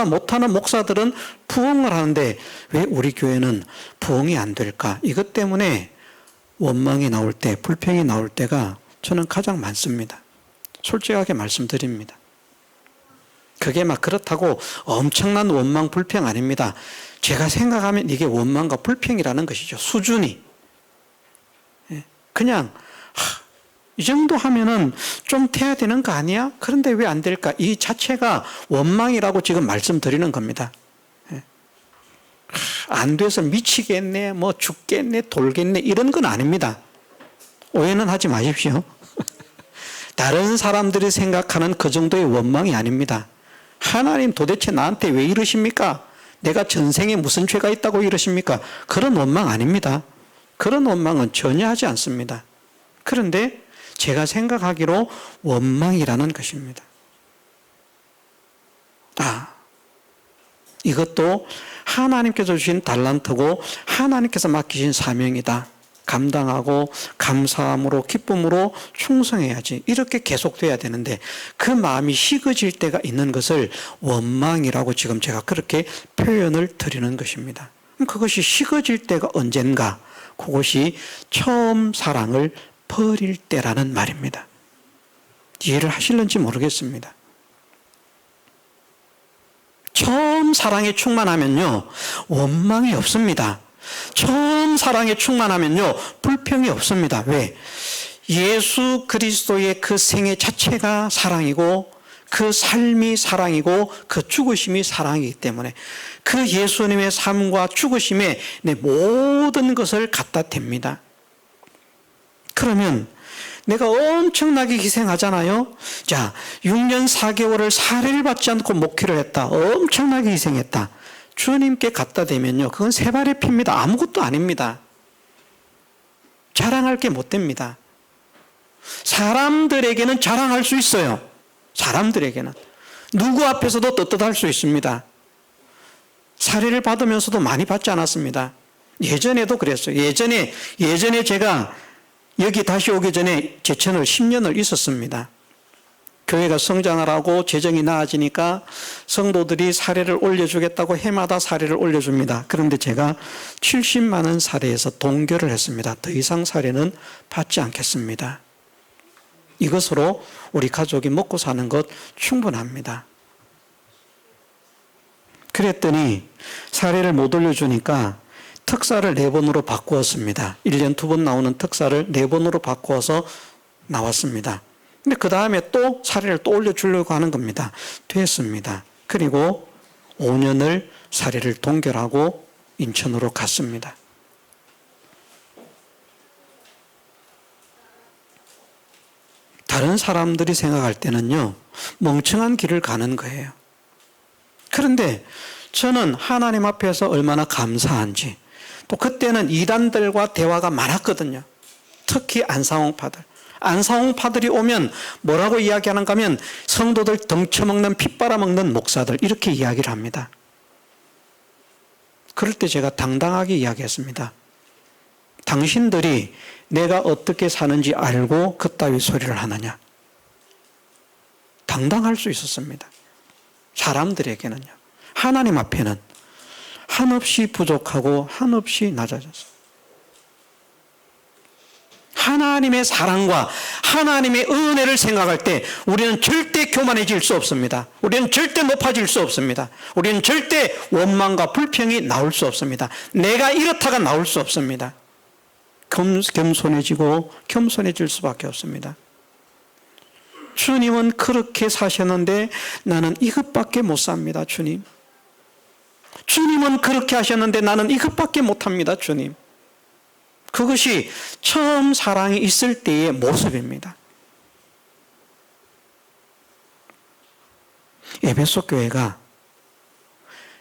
못하는 목사들은 부흥을 하는데 왜 우리 교회는 부흥이 안 될까? 이것 때문에 원망이 나올 때, 불평이 나올 때가 저는 가장 많습니다. 솔직하게 말씀드립니다. 그게 막 그렇다고 엄청난 원망, 불평 아닙니다. 제가 생각하면 이게 원망과 불평이라는 것이죠. 수준이. 그냥 이 정도 하면은 좀 돼야 되는 거 아니야? 그런데 왜 안 될까? 이 자체가 원망이라고 지금 말씀드리는 겁니다. 안 돼서 미치겠네, 뭐 죽겠네, 돌겠네, 이런 건 아닙니다. 오해는 하지 마십시오. 다른 사람들이 생각하는 그 정도의 원망이 아닙니다. 하나님 도대체 나한테 왜 이러십니까? 내가 전생에 무슨 죄가 있다고 이러십니까? 그런 원망 아닙니다. 그런 원망은 전혀 하지 않습니다. 그런데 제가 생각하기로 원망이라는 것입니다. 이것도 하나님께서 주신 달란트고 하나님께서 맡기신 사명이다. 감당하고 감사함으로 기쁨으로 충성해야지. 이렇게 계속돼야 되는데 그 마음이 식어질 때가 있는 것을 원망이라고 지금 제가 그렇게 표현을 드리는 것입니다. 그것이 식어질 때가 언젠가? 그것이 처음 사랑을 버릴 때라는 말입니다. 이해를 하실는지 모르겠습니다. 처음 사랑에 충만하면요, 원망이 없습니다. 처음 사랑에 충만하면요, 불평이 없습니다. 왜? 예수 그리스도의 그 생애 자체가 사랑이고 그 삶이 사랑이고 그 죽으심이 사랑이기 때문에 그 예수님의 삶과 죽으심에 내 모든 것을 갖다 댑니다. 그러면 내가 엄청나게 희생하잖아요. 자, 6년 4개월을 살해를 받지 않고 목회를 했다. 엄청나게 희생했다. 주님께 갖다 대면요, 그건 세 발의 피입니다. 아무것도 아닙니다. 자랑할 게 못 됩니다. 사람들에게는 자랑할 수 있어요. 사람들에게는. 누구 앞에서도 떳떳할 수 있습니다. 살해를 받으면서도 많이 받지 않았습니다. 예전에도 그랬어요. 예전에 제가 여기 다시 오기 전에 제천을 10년을 있었습니다. 교회가 성장을 하고 재정이 나아지니까 성도들이 사례를 올려주겠다고 해마다 사례를 올려줍니다. 그런데 제가 70만 원 사례에서 동결을 했습니다. 더 이상 사례는 받지 않겠습니다. 이것으로 우리 가족이 먹고 사는 것 충분합니다. 그랬더니 사례를 못 올려주니까 특사를 4번으로 바꾸었습니다. 1년 2번 나오는 특사를 4번으로 바꾸어서 나왔습니다. 근데 그 다음에 또 사례를 또 올려주려고 하는 겁니다. 됐습니다. 그리고 5년을 사례를 동결하고 인천으로 갔습니다. 다른 사람들이 생각할 때는요, 멍청한 길을 가는 거예요. 그런데 저는 하나님 앞에서 얼마나 감사한지, 또 그때는 이단들과 대화가 많았거든요. 특히 안상홍파들. 안상홍파들이 오면 뭐라고 이야기하는가 하면 성도들 덩쳐먹는 피 빨아먹는 목사들, 이렇게 이야기를 합니다. 그럴 때 제가 당당하게 이야기했습니다. 당신들이 내가 어떻게 사는지 알고 그따위 소리를 하느냐. 당당할 수 있었습니다. 사람들에게는요. 하나님 앞에는 한없이 부족하고 한없이 낮아졌어요. 하나님의 사랑과 하나님의 은혜를 생각할 때 우리는 절대 교만해질 수 없습니다. 우리는 절대 높아질 수 없습니다. 우리는 절대 원망과 불평이 나올 수 없습니다. 내가 이렇다가 나올 수 없습니다. 겸손해지고 겸손해질 수밖에 없습니다. 주님은 그렇게 사셨는데 나는 이것밖에 못 삽니다, 주님. 주님은 그렇게 하셨는데 나는 이것밖에 못합니다, 주님. 그것이 처음 사랑이 있을 때의 모습입니다. 에베소 교회가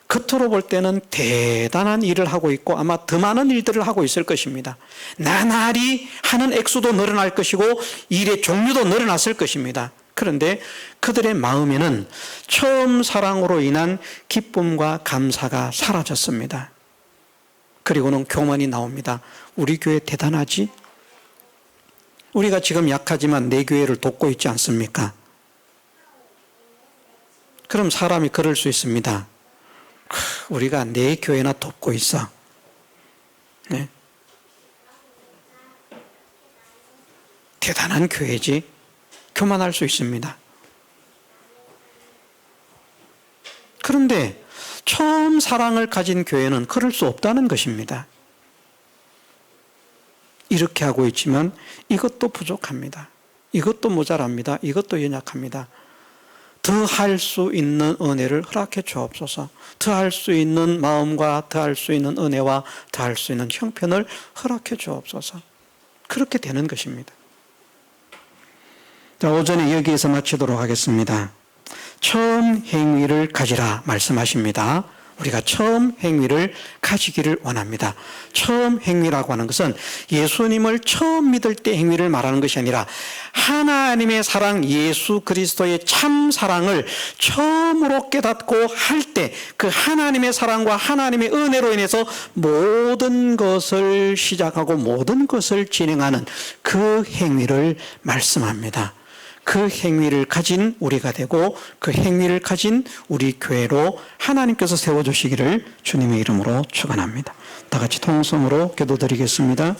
겉으로 볼 때는 대단한 일을 하고 있고 아마 더 많은 일들을 하고 있을 것입니다. 나날이 하는 액수도 늘어날 것이고 일의 종류도 늘어났을 것입니다. 그런데 그들의 마음에는 처음 사랑으로 인한 기쁨과 감사가 사라졌습니다. 그리고는 교만이 나옵니다. 우리 교회 대단하지? 우리가 지금 약하지만 내 교회를 돕고 있지 않습니까? 그럼 사람이 그럴 수 있습니다. 우리가 내 교회나 돕고 있어. 네? 대단한 교회지. 교만할 수 있습니다. 그런데 처음 사랑을 가진 교회는 그럴 수 없다는 것입니다. 이렇게 하고 있지만 이것도 부족합니다. 이것도 모자랍니다. 이것도 연약합니다. 더 할 수 있는 은혜를 허락해 주옵소서. 더 할 수 있는 마음과 더 할 수 있는 은혜와 더 할 수 있는 형편을 허락해 주옵소서. 그렇게 되는 것입니다. 자, 오전에 여기에서 마치도록 하겠습니다. 처음 행위를 가지라 말씀하십니다. 우리가 처음 행위를 가지기를 원합니다. 처음 행위라고 하는 것은 예수님을 처음 믿을 때 행위를 말하는 것이 아니라 하나님의 사랑, 예수 그리스도의 참 사랑을 처음으로 깨닫고 할 때 그 하나님의 사랑과 하나님의 은혜로 인해서 모든 것을 시작하고 모든 것을 진행하는 그 행위를 말씀합니다. 그 행위를 가진 우리가 되고 그 행위를 가진 우리 교회로 하나님께서 세워주시기를 주님의 이름으로 축원합니다. 다 같이 통성으로 기도드리겠습니다.